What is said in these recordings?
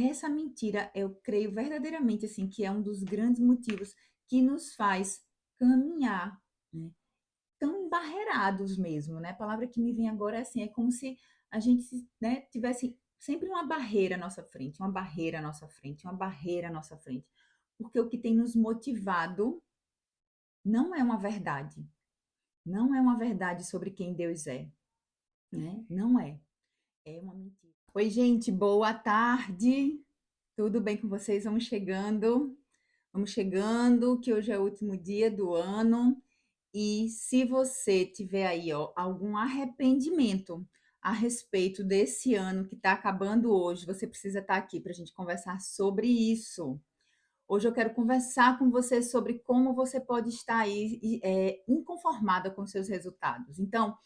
essa mentira, eu creio verdadeiramente, assim, que é um dos grandes motivos que nos faz caminhar, né, tão embarreirados mesmo, né. A palavra que me vem agora é assim, é como se a gente né, tivesse sempre uma barreira à nossa frente, uma barreira à nossa frente, uma barreira à nossa frente. Porque o que tem nos motivado não é uma verdade, não é uma verdade sobre quem Deus é, né, não é, é uma mentira. Oi gente, boa tarde, tudo bem com vocês? Vamos chegando, que hoje é o último dia do ano. E se você tiver aí, ó, algum arrependimento a respeito desse ano que está acabando hoje, você precisa estar aqui para a gente conversar sobre isso. Hoje eu quero conversar com você sobre como você pode estar aí inconformada com seus resultados. Então,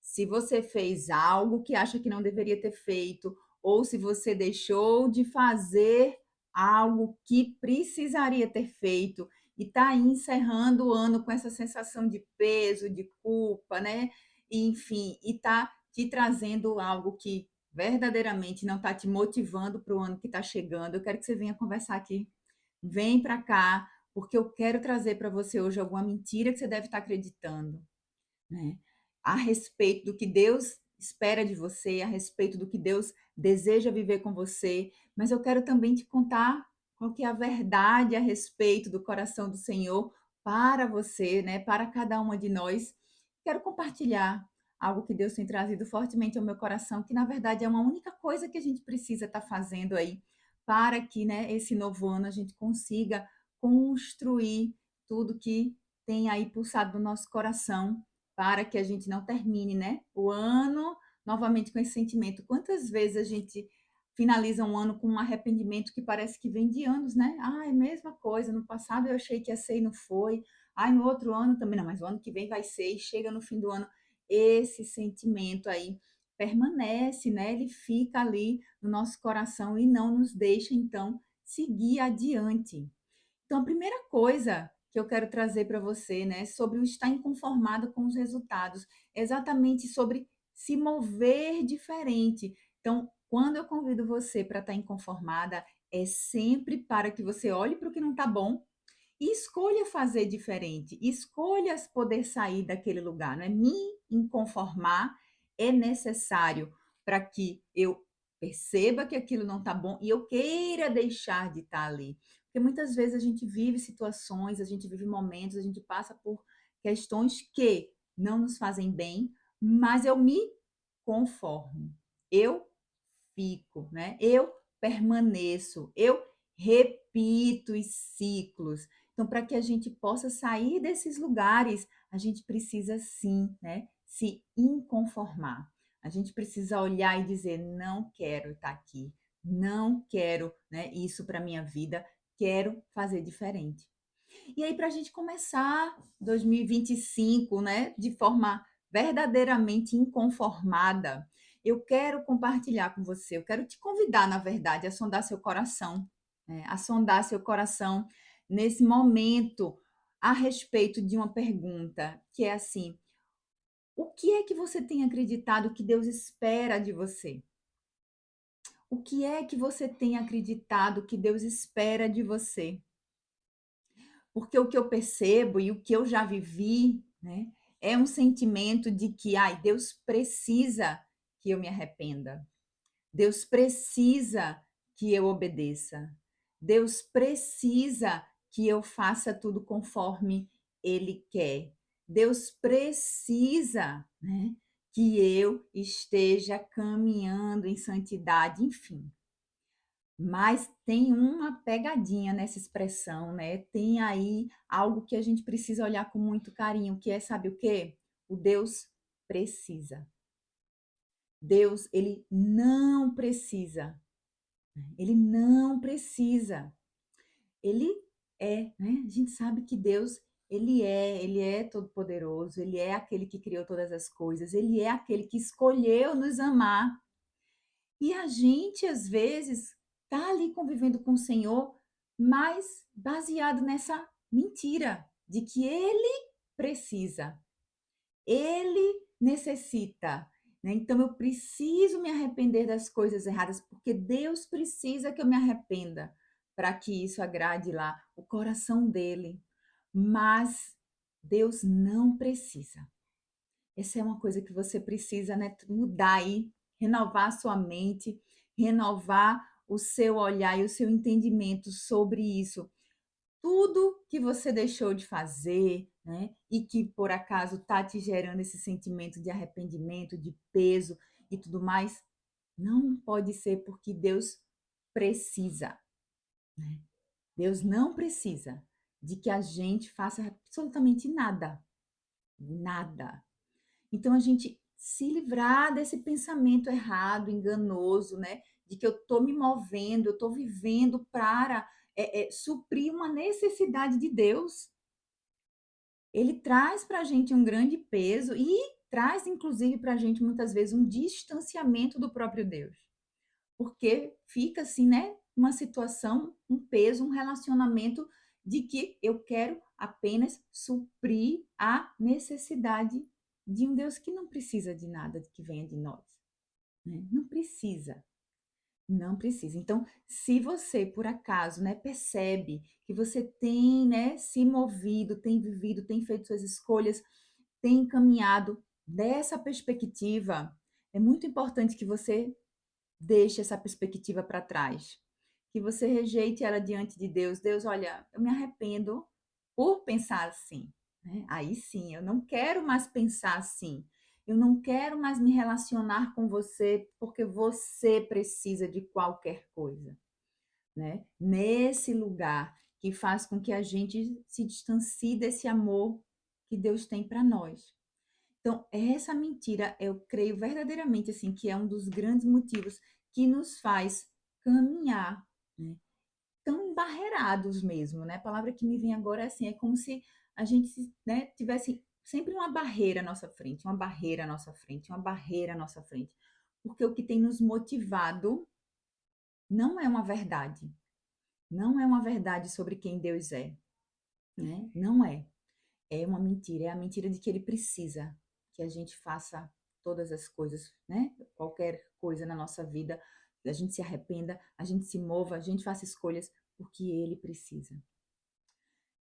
se você fez algo que acha que não deveria ter feito, ou se você deixou de fazer algo que precisaria ter feito e está encerrando o ano com essa sensação de peso, de culpa, né? E, enfim, e está te trazendo algo que verdadeiramente não está te motivando para o ano que está chegando. Eu quero que você venha conversar aqui. Vem para cá, porque eu quero trazer para você hoje alguma mentira que você deve estar acreditando, né, a respeito do que Deus espera de você, a respeito do que Deus deseja viver com você, mas eu quero também te contar qual que é a verdade a respeito do coração do Senhor para você, né, para cada uma de nós. Quero compartilhar algo que Deus tem trazido fortemente ao meu coração, que na verdade é uma única coisa que a gente precisa estar fazendo aí para que, né, esse novo ano a gente consiga construir tudo que tem aí pulsado no nosso coração para que a gente não termine, né, o ano novamente com esse sentimento. Quantas vezes a gente finaliza um ano com um arrependimento que parece que vem de anos, né? Ai, mesma coisa, no passado eu achei que ia ser e não foi. Ai, no outro ano também não, mas o ano que vem vai ser e chega no fim do ano, esse sentimento aí permanece, né? Ele fica ali no nosso coração e não nos deixa então seguir adiante. Então, a primeira coisa que eu quero trazer para você, né, sobre o estar inconformado com os resultados, é exatamente sobre se mover diferente. Então, quando eu convido você para estar inconformada, é sempre para que você olhe para o que não está bom e escolha fazer diferente, escolha poder sair daquele lugar, não é? Me inconformar é necessário para que eu perceba que aquilo não está bom e eu queira deixar de estar ali. Porque muitas vezes a gente vive situações, a gente vive momentos, a gente passa por questões que não nos fazem bem, mas eu me conformo. Eu fico, né? Eu permaneço, eu repito os ciclos. Então, para que a gente possa sair desses lugares, a gente precisa sim, né, se inconformar. A gente precisa olhar e dizer: não quero estar aqui, não quero, né, isso para minha vida, quero fazer diferente. E aí, para a gente começar 2025, né, de forma verdadeiramente inconformada, eu quero compartilhar com você, eu quero te convidar, na verdade, a sondar seu coração, né, a sondar seu coração nesse momento a respeito de uma pergunta que é assim: o que é que você tem acreditado que Deus espera de você? O que é que você tem acreditado que Deus espera de você? Porque o que eu percebo e o que eu já vivi, né, é um sentimento de que, ai, Deus precisa que eu me arrependa. Deus precisa que eu obedeça. Deus precisa que eu faça tudo conforme Ele quer. Deus precisa, né, que eu esteja caminhando em santidade, enfim. Mas tem uma pegadinha nessa expressão, né, tem aí algo que a gente precisa olhar com muito carinho, que é, sabe o quê? O Deus precisa. Deus, ele não precisa, ele não precisa. Ele é, né, a gente sabe que Deus, ele é todo poderoso, ele é aquele que criou todas as coisas, ele é aquele que escolheu nos amar. E a gente, às vezes, tá ali convivendo com o Senhor, mas baseado nessa mentira de que ele precisa, ele necessita, né? Então eu preciso me arrepender das coisas erradas, porque Deus precisa que eu me arrependa para que isso agrade lá o coração dele. Mas Deus não precisa. Essa é uma coisa que você precisa, né, mudar aí, renovar a sua mente, renovar o seu olhar e o seu entendimento sobre isso. Tudo que você deixou de fazer, né, e que por acaso está te gerando esse sentimento de arrependimento, de peso e tudo mais, não pode ser porque Deus precisa, né? Deus não precisa de que a gente faça absolutamente nada, nada. Então a gente se livrar desse pensamento errado, enganoso, né, de que eu estou me movendo, eu estou vivendo para suprir uma necessidade de Deus. Ele traz para a gente um grande peso e traz, inclusive, para a gente, muitas vezes, um distanciamento do próprio Deus. Porque fica assim, né? Uma situação, um peso, um relacionamento de que eu quero apenas suprir a necessidade de um Deus que não precisa de nada que venha de nós, né? Não precisa. Não precisa. Então, se você, por acaso, né, percebe que você tem, né, se movido, tem vivido, tem feito suas escolhas, tem caminhado dessa perspectiva, é muito importante que você deixe essa perspectiva para trás, que você rejeite ela diante de Deus. Deus, olha, eu me arrependo por pensar assim, né? Aí sim, eu não quero mais pensar assim. Eu não quero mais me relacionar com você porque você precisa de qualquer coisa, né? Nesse lugar que faz com que a gente se distancie desse amor que Deus tem para nós. Então, essa mentira, eu creio verdadeiramente assim que é um dos grandes motivos que nos faz caminhar, né, tão embarreirados mesmo, né? A palavra que me vem agora é assim, é como se a gente, né, tivesse sempre uma barreira à nossa frente, uma barreira à nossa frente, uma barreira à nossa frente. Porque o que tem nos motivado não é uma verdade, não é uma verdade sobre quem Deus é, né? Não é. É uma mentira, é a mentira de que ele precisa que a gente faça todas as coisas, né? Qualquer coisa na nossa vida, a gente se arrependa, a gente se mova, a gente faça escolhas porque ele precisa.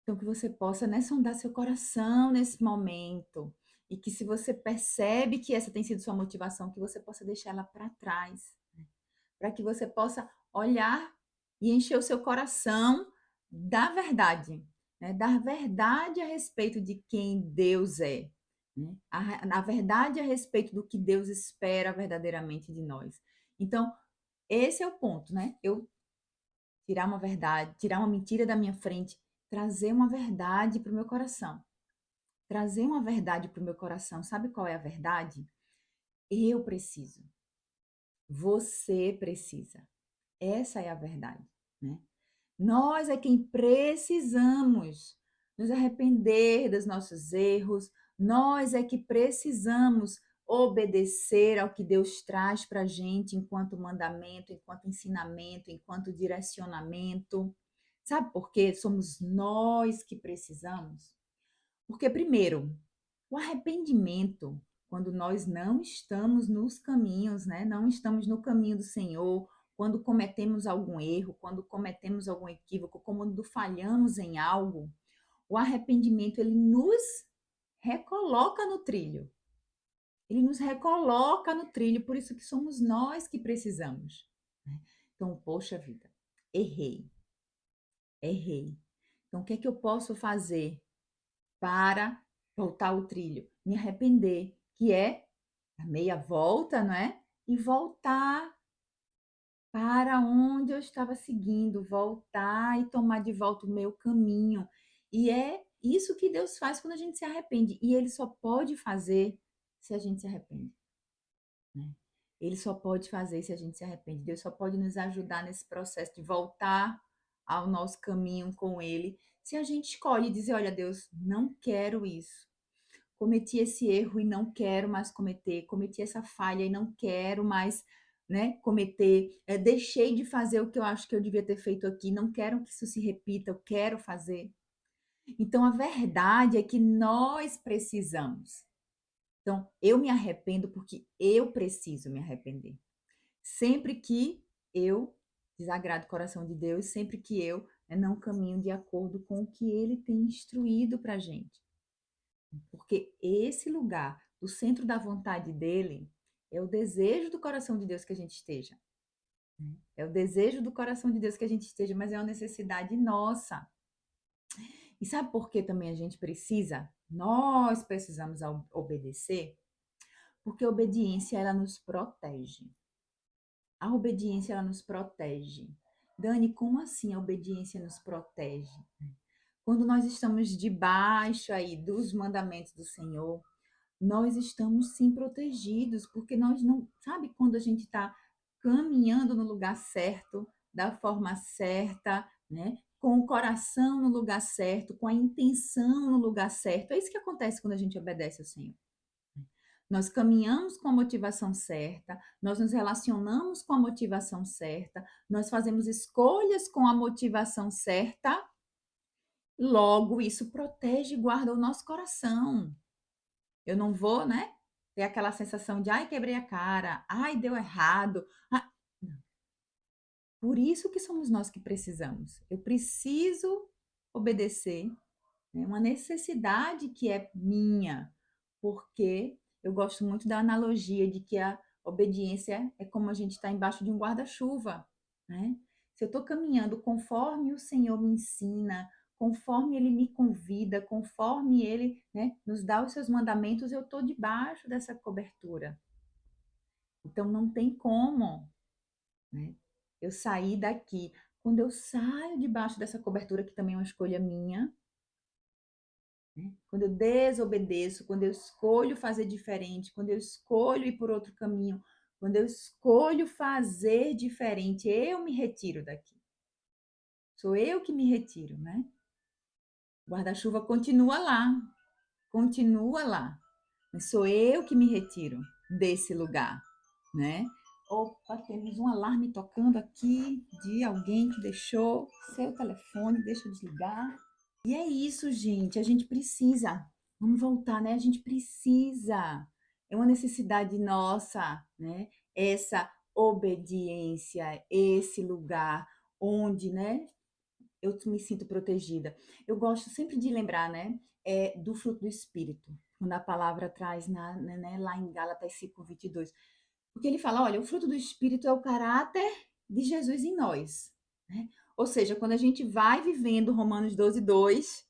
Então, que você possa, né, sondar seu coração nesse momento e que se você percebe que essa tem sido sua motivação, que você possa deixar ela para trás, né? Para que você possa olhar e encher o seu coração da verdade, né? Da verdade a respeito de quem Deus é, né? A verdade a respeito do que Deus espera verdadeiramente de nós. Então, esse é o ponto, né? Eu tirar uma verdade, tirar uma mentira da minha frente, trazer uma verdade para o meu coração. Trazer uma verdade para o meu coração. Sabe qual é a verdade? Eu preciso. Você precisa. Essa é a verdade, né? Nós é quem precisamos nos arrepender dos nossos erros, nós é que precisamos obedecer ao que Deus traz para a gente enquanto mandamento, enquanto ensinamento, enquanto direcionamento. Sabe por quê? Somos nós que precisamos. Porque, primeiro, o arrependimento, quando nós não estamos nos caminhos, né? Não estamos no caminho do Senhor, quando cometemos algum erro, quando cometemos algum equívoco, quando falhamos em algo, o arrependimento ele nos recoloca no trilho. Ele nos recoloca no trilho, por isso que somos nós que precisamos, né? Então, poxa vida, errei, errei. Então, o que é que eu posso fazer para voltar ao trilho? Me arrepender, que é a meia volta, não é? E voltar para onde eu estava seguindo, voltar e tomar de volta o meu caminho. E é isso que Deus faz quando a gente se arrepende. E Ele só pode fazer se a gente se arrepende, né? Ele só pode fazer se a gente se arrepende. Deus só pode nos ajudar nesse processo de voltar ao nosso caminho com Ele, se a gente escolhe dizer, olha, Deus, não quero isso. Cometi esse erro e não quero mais cometer, cometi essa falha e não quero mais, né, cometer, deixei de fazer o que eu acho que eu devia ter feito aqui, não quero que isso se repita, eu quero fazer. Então, a verdade é que nós precisamos. Então, eu me arrependo porque eu preciso me arrepender. Sempre que eu desagrado o coração de Deus, sempre que eu, não caminho de acordo com o que Ele tem instruído para a gente. Porque esse lugar, do centro da vontade dEle, é o desejo do coração de Deus que a gente esteja. É o desejo do coração de Deus que a gente esteja, mas é uma necessidade nossa. E sabe por que também a gente precisa? Nós precisamos obedecer, porque a obediência ela nos protege. A obediência ela nos protege. Dani, como assim a obediência nos protege? Quando nós estamos debaixo aí dos mandamentos do Senhor, nós estamos sim protegidos, porque nós não, sabe quando a gente está caminhando no lugar certo, da forma certa, né? Com o coração no lugar certo, com a intenção no lugar certo. É isso que acontece quando a gente obedece ao Senhor. Nós caminhamos com a motivação certa, nós nos relacionamos com a motivação certa, nós fazemos escolhas com a motivação certa, logo isso protege e guarda o nosso coração. Eu não vou, né, ter aquela sensação de: "Ai, quebrei a cara. Ai, deu errado". Ah, por isso que somos nós que precisamos. Eu preciso obedecer, né, uma necessidade que é minha, porque eu gosto muito da analogia de que a obediência é como a gente está embaixo de um guarda-chuva, né? Se eu estou caminhando conforme o Senhor me ensina, conforme Ele me convida, conforme Ele, né, nos dá os seus mandamentos, eu estou debaixo dessa cobertura. Então não tem como, né, eu sair daqui. Quando eu saio debaixo dessa cobertura, que também é uma escolha minha, né? Quando eu desobedeço, quando eu escolho fazer diferente, quando eu escolho ir por outro caminho, quando eu escolho fazer diferente, eu me retiro daqui. Sou eu que me retiro, né? O guarda-chuva continua lá, mas sou eu que me retiro desse lugar, né? Opa, temos um alarme tocando aqui de alguém que deixou seu telefone, deixa eu desligar. E é isso, gente. A gente precisa. Vamos voltar, né? A gente precisa. É uma necessidade nossa, né? Essa obediência, esse lugar onde, né? Eu me sinto protegida. Eu gosto sempre de lembrar, né? Do fruto do Espírito. Quando a palavra traz né, lá em Gálatas 5:22. Porque ele fala, olha, o fruto do Espírito é o caráter de Jesus em nós, né? Ou seja, quando a gente vai vivendo Romanos 12:2,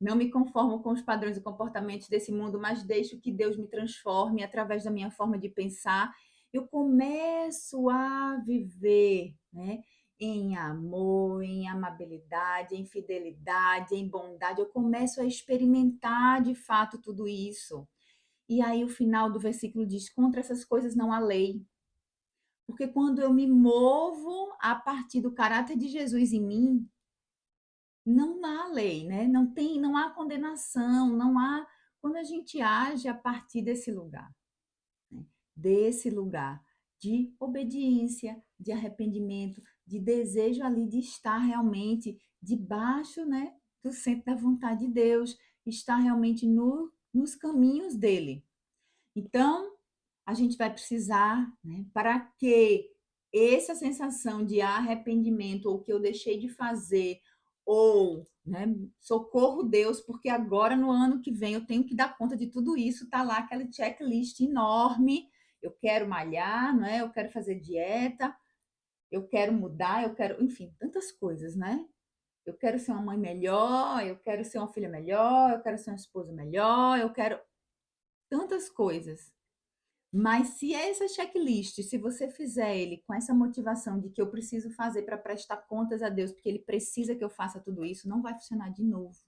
não me conformo com os padrões e comportamentos desse mundo, mas deixo que Deus me transforme através da minha forma de pensar, eu começo a viver, né? Em amor, em amabilidade, em fidelidade, em bondade, eu começo a experimentar de fato tudo isso. E aí o final do versículo diz: contra essas coisas não há lei. Porque quando eu me movo a partir do caráter de Jesus em mim, não há lei, né? Não há condenação, não há quando a gente age a partir desse lugar, né? Desse lugar de obediência, de arrependimento, de desejo ali de estar realmente debaixo, né, do centro da vontade de Deus, estar realmente nos caminhos dele. Então, a gente vai precisar, né, para que essa sensação de arrependimento, ou que eu deixei de fazer, ou, né, socorro Deus, porque agora no ano que vem eu tenho que dar conta de tudo isso, tá lá aquela checklist enorme, eu quero malhar, né, eu quero fazer dieta, eu quero mudar, eu quero, enfim, tantas coisas, né? Eu quero ser uma mãe melhor, eu quero ser uma filha melhor, eu quero ser uma esposa melhor, eu quero tantas coisas. Mas se essa checklist, se você fizer ele com essa motivação de que eu preciso fazer para prestar contas a Deus, porque Ele precisa que eu faça tudo isso, não vai funcionar de novo.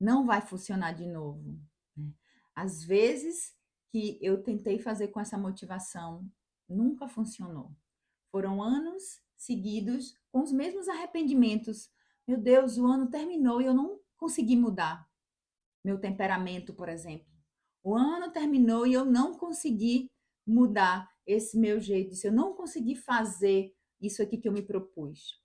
Não vai funcionar de novo, né? Às vezes que eu tentei fazer com essa motivação, nunca funcionou. Foram anos seguidos com os mesmos arrependimentos. Meu Deus, o ano terminou e eu não consegui mudar meu temperamento, por exemplo. O ano terminou e eu não consegui mudar esse meu jeito, eu não consegui fazer isso aqui que eu me propus.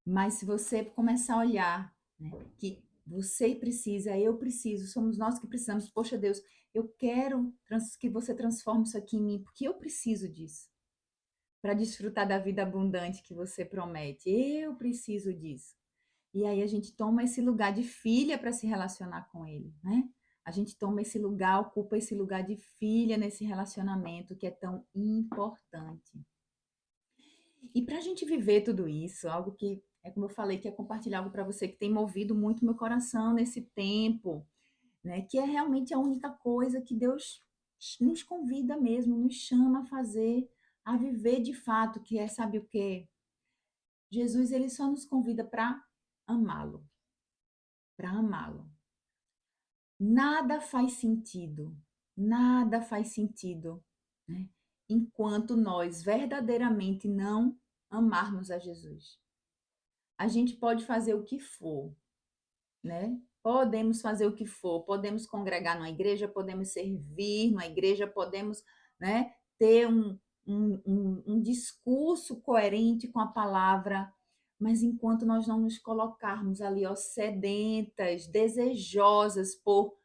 Mas se você começar a olhar, né, que Você precisa, eu preciso, somos nós que precisamos. Poxa, Deus, eu quero que você transforme isso aqui em mim, porque eu preciso disso, para desfrutar da vida abundante que você promete. Eu preciso disso. E aí a gente toma esse lugar de filha para se relacionar com ele, né? A gente toma esse lugar, ocupa esse lugar de filha nesse relacionamento que é tão importante. E para a gente viver tudo isso, algo que é como eu falei, que é compartilhar algo para você que tem movido muito meu coração nesse tempo, né? Que é realmente a única coisa que Deus nos convida mesmo, nos chama a fazer, a viver de fato, que é, sabe o quê? Jesus, ele só nos convida para amá-lo, para amá-lo. Nada faz sentido, né? Enquanto nós verdadeiramente não amarmos a Jesus. A gente pode fazer o que for, né? Podemos fazer o que for, podemos congregar numa igreja, podemos servir numa igreja, podemos, né, ter um discurso coerente com a palavra, mas enquanto nós não nos colocarmos ali, ó, sedentas, desejosas por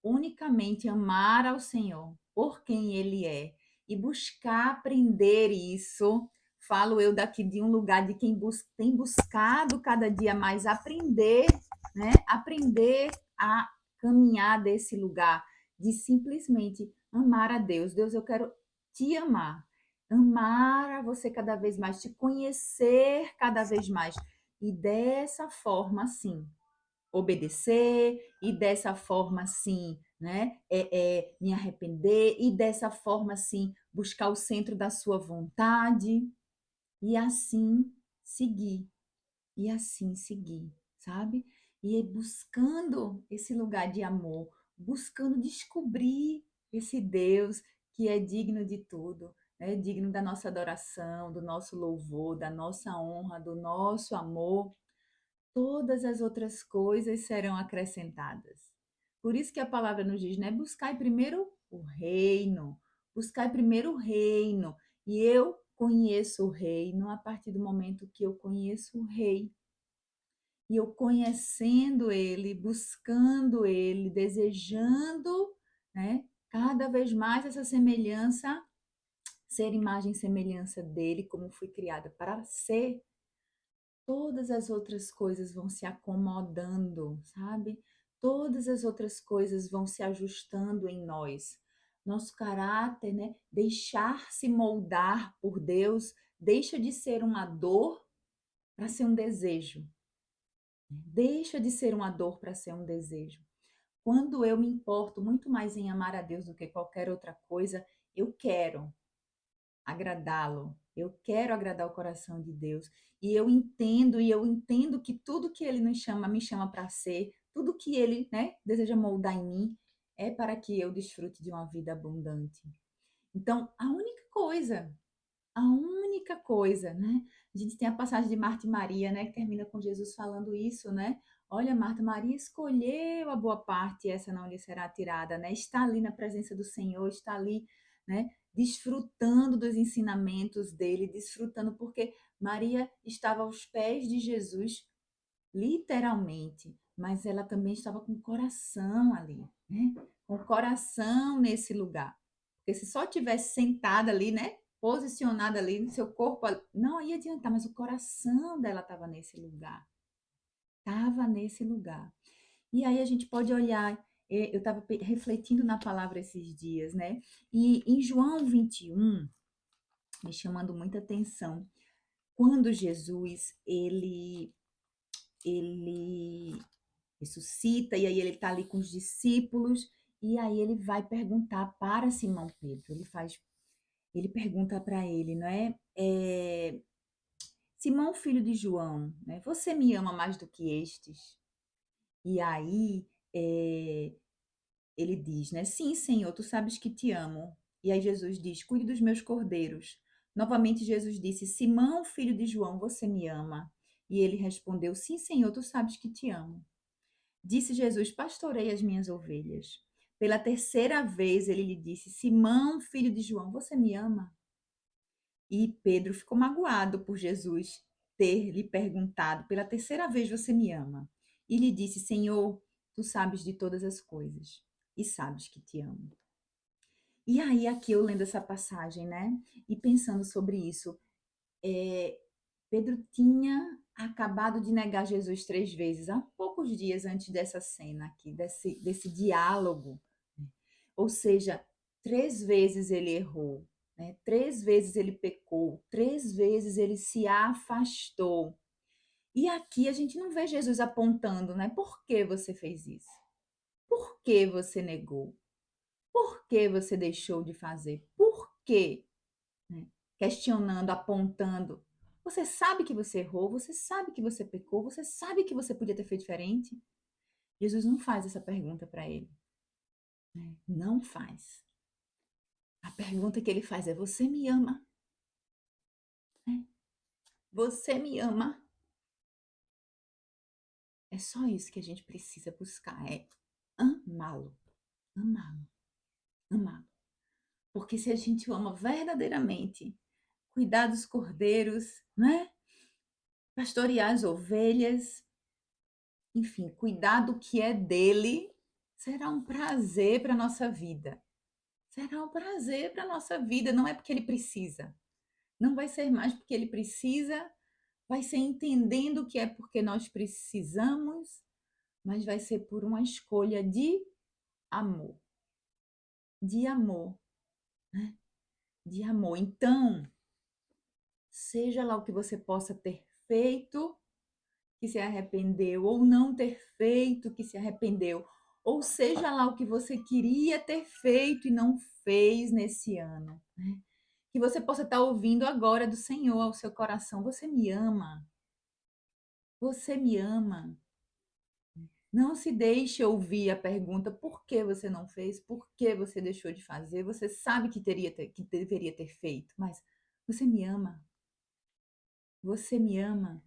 unicamente amar ao Senhor por quem Ele é e buscar aprender isso. Falo eu daqui de um lugar de quem tem buscado cada dia mais aprender, né? Aprender a caminhar desse lugar de simplesmente amar a Deus. Deus, eu quero te amar. Amar a você cada vez mais, te conhecer cada vez mais. E dessa forma, sim, obedecer e dessa forma sim, né, me arrepender e dessa forma sim buscar o centro da sua vontade e assim seguir e assim seguir, sabe? E buscando esse lugar de amor, buscando descobrir esse Deus que é digno de tudo, é digno da nossa adoração, do nosso louvor, da nossa honra, do nosso amor. Todas as outras coisas serão acrescentadas. Por isso que a palavra nos diz, né? Buscai primeiro o reino, buscai primeiro o reino. E eu conheço o reino a partir do momento que eu conheço o rei. E eu conhecendo ele, buscando ele, desejando, né? Cada vez mais essa semelhança, ser imagem e semelhança dele, como fui criada para ser, todas as outras coisas vão se acomodando, sabe? Todas as outras coisas vão se ajustando em nós. Nosso caráter, né? Deixar-se moldar por Deus, deixa de ser uma dor para ser um desejo. Deixa de ser uma dor para ser um desejo. Quando eu me importo muito mais em amar a Deus do que qualquer outra coisa, eu quero agradá-lo. Eu quero agradar o coração de Deus. E eu entendo que tudo que ele nos chama, me chama para ser, tudo que ele, né, deseja moldar em mim, é para que eu desfrute de uma vida abundante. Então, a única coisa, né? A gente tem a passagem de Marta e Maria, né, que termina com Jesus falando isso, né? Olha, Marta, Maria escolheu a boa parte, e essa não lhe será tirada, né? Está ali na presença do Senhor, está ali, né, desfrutando dos ensinamentos dele, desfrutando porque Maria estava aos pés de Jesus, literalmente, mas ela também estava com o coração ali, né? Com o coração nesse lugar. Porque se só tivesse sentada ali, né? Posicionada ali no seu corpo, não ia adiantar, mas o coração dela estava nesse lugar. Estava nesse lugar. E aí a gente pode olhar, eu estava refletindo na palavra esses dias, né? E em João 21, me chamando muita atenção, quando Jesus, ele ressuscita, e aí ele está ali com os discípulos, e aí ele vai perguntar para Simão Pedro, ele pergunta para ele, não é? Simão, filho de João, né? Você me ama mais do que estes? E aí ele diz, né? Sim, Senhor, tu sabes que te amo. E aí Jesus diz, cuide dos meus cordeiros. Novamente Jesus disse, Simão, filho de João, você me ama? E ele respondeu, sim, Senhor, tu sabes que te amo. Disse Jesus, pastorei as minhas ovelhas. Pela terceira vez ele lhe disse, Simão, filho de João, você me ama? E Pedro ficou magoado por Jesus ter lhe perguntado, pela terceira vez você me ama? e lhe disse: Senhor, tu sabes de todas as coisas e sabes que te amo. E aí, aqui eu lendo essa passagem, né, e pensando sobre isso, eh, Pedro tinha acabado de negar Jesus 3 vezes, há poucos dias antes dessa cena aqui, desse diálogo, né. Ou seja, 3 vezes ele errou, né, 3 vezes ele pecou, 3 vezes ele se afastou. E aqui a gente não vê Jesus apontando, né, "Por que você fez isso? Por que você negou? Por que você deixou de fazer? Por quê?", né, questionando, apontando. Você sabe que você errou, você sabe que você pecou, você sabe que você podia ter feito diferente? Jesus não faz essa pergunta para ele, né, não faz. A pergunta que ele faz é: "Você me ama?", né, "Você me ama?". É só isso que a gente precisa buscar, é amá-lo, amá-lo, amá-lo. Porque se a gente o ama verdadeiramente, cuidar dos cordeiros, né, pastorear as ovelhas, enfim, cuidar do que é dele, será um prazer para a nossa vida. Será um prazer para a nossa vida, não é porque ele precisa. Não vai ser mais porque ele precisa, vai ser entendendo que é porque nós precisamos, mas vai ser por uma escolha amor, de amor, né, de amor. Então, seja lá o que você possa ter feito, que se arrependeu, ou não ter feito, que se arrependeu, ou seja lá o que você queria ter feito e não fez nesse ano, né? Que você possa estar ouvindo agora do Senhor ao seu coração: "Você me ama? Você me ama?". Não se deixe ouvir a pergunta: "Por que você não fez? Por que você deixou de fazer? Você sabe que deveria ter feito, mas você me ama? Você me ama?".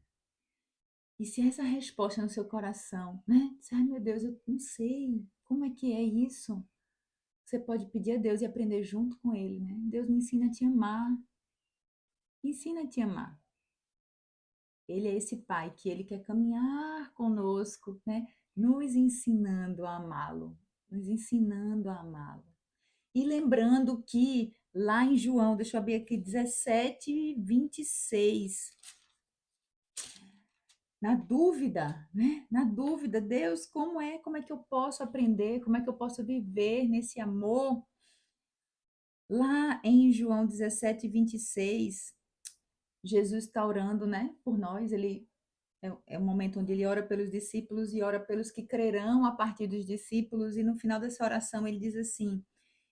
E se essa resposta no seu coração, né, dizer: "Ai meu Deus, eu não sei, como é que é isso?", você pode pedir a Deus e aprender junto com ele, né. "Deus, me ensina a te amar, me ensina a te amar". Ele é esse pai que ele quer caminhar conosco, né, nos ensinando a amá-lo, nos ensinando a amá-lo. E lembrando que lá em João, deixa eu abrir aqui, 17:26. Na dúvida, né, na dúvida: "Deus, como é que eu posso aprender, como é que eu posso viver nesse amor?". Lá em João 17:26, Jesus está orando, né, por nós, ele é o momento onde ele ora pelos discípulos e ora pelos que crerão a partir dos discípulos, e no final dessa oração ele diz assim: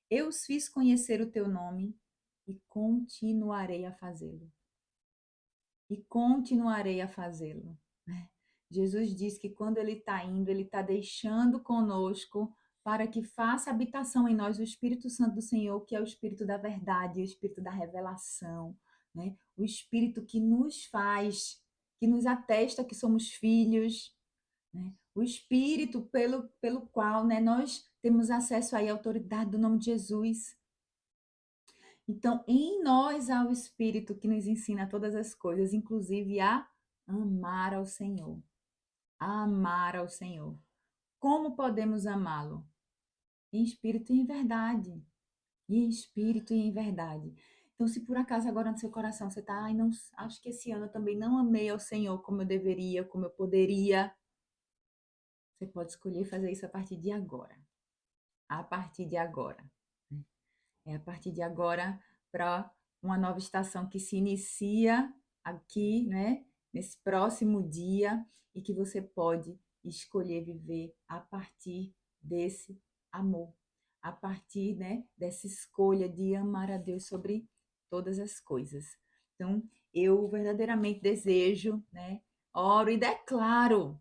"Eu os fiz conhecer o teu nome e continuarei a fazê-lo, e continuarei a fazê-lo", né. Jesus diz que quando ele está indo, ele está deixando conosco para que faça habitação em nós o Espírito Santo do Senhor, que é o Espírito da verdade, o Espírito da revelação, né? O Espírito que nos faz, que nos atesta que somos filhos, né? O Espírito pelo qual, né, nós temos acesso aí à autoridade do nome de Jesus. Então, em nós há o Espírito que nos ensina todas as coisas, inclusive a amar ao Senhor. A amar ao Senhor. Como podemos amá-lo? Em espírito e em verdade. E em espírito e em verdade. Então, se por acaso agora no seu coração você está, ai, não, acho que esse ano eu também não amei ao Senhor como eu deveria, como eu poderia, você pode escolher fazer isso a partir de agora. A partir de agora, né? É a partir de agora para uma nova estação que se inicia aqui, né, nesse próximo dia, e que você pode escolher viver a partir desse amor, a partir, né, dessa escolha de amar a Deus sobre todas as coisas. Então, eu verdadeiramente desejo, né, oro e declaro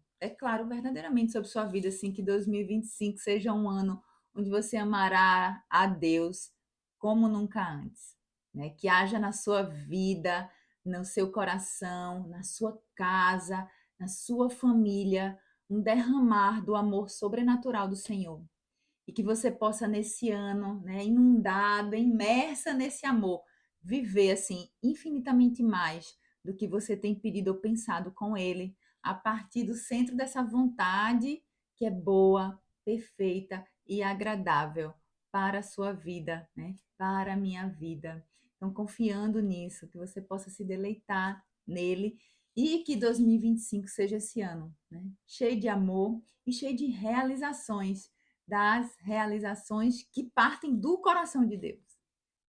verdadeiramente sobre sua vida, assim, que 2025 seja um ano onde você amará a Deus como nunca antes, né? Que haja na sua vida, no seu coração, na sua casa, na sua família, um derramar do amor sobrenatural do Senhor. E que você possa nesse ano, né, inundada, imersa nesse amor, viver assim infinitamente mais do que você tem pedido ou pensado com ele a partir do centro dessa vontade que é boa, perfeita e agradável para a sua vida, né? Para a minha vida. Então, confiando nisso, que você possa se deleitar nele e que 2025 seja esse ano, né? Cheio de amor e cheio de realizações, das realizações que partem do coração de Deus.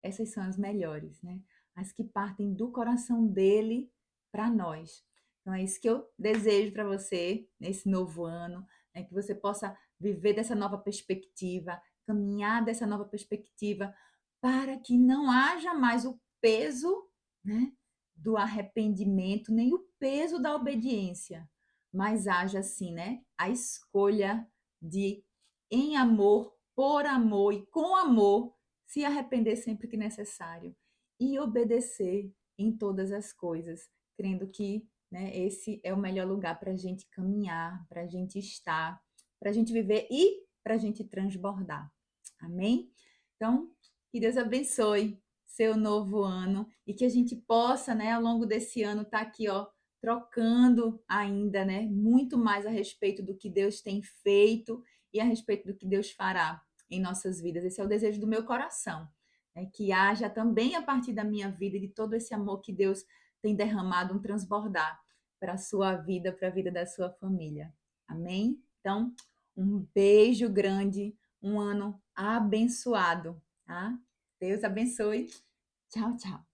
Essas são as melhores, né? As que partem do coração dele para nós. Então é isso que eu desejo para você nesse novo ano, né? Que você possa viver dessa nova perspectiva, caminhar dessa nova perspectiva, para que não haja mais o peso, né, do arrependimento, nem o peso da obediência, mas haja assim, né, a escolha de em amor, por amor e com amor se arrepender sempre que necessário e obedecer em todas as coisas, crendo que, né, esse é o melhor lugar para a gente caminhar, para a gente estar, para a gente viver e para a gente transbordar. Amém? Então, que Deus abençoe seu novo ano e que a gente possa, né, ao longo desse ano, estar aqui, ó, trocando ainda, né, muito mais a respeito do que Deus tem feito e a respeito do que Deus fará em nossas vidas. Esse é o desejo do meu coração, né? Que haja também a partir da minha vida e de todo esse amor que Deus tem derramado, um transbordar para a sua vida, para a vida da sua família. Amém? Então, um beijo grande, um ano abençoado, tá? Deus abençoe. Tchau, tchau.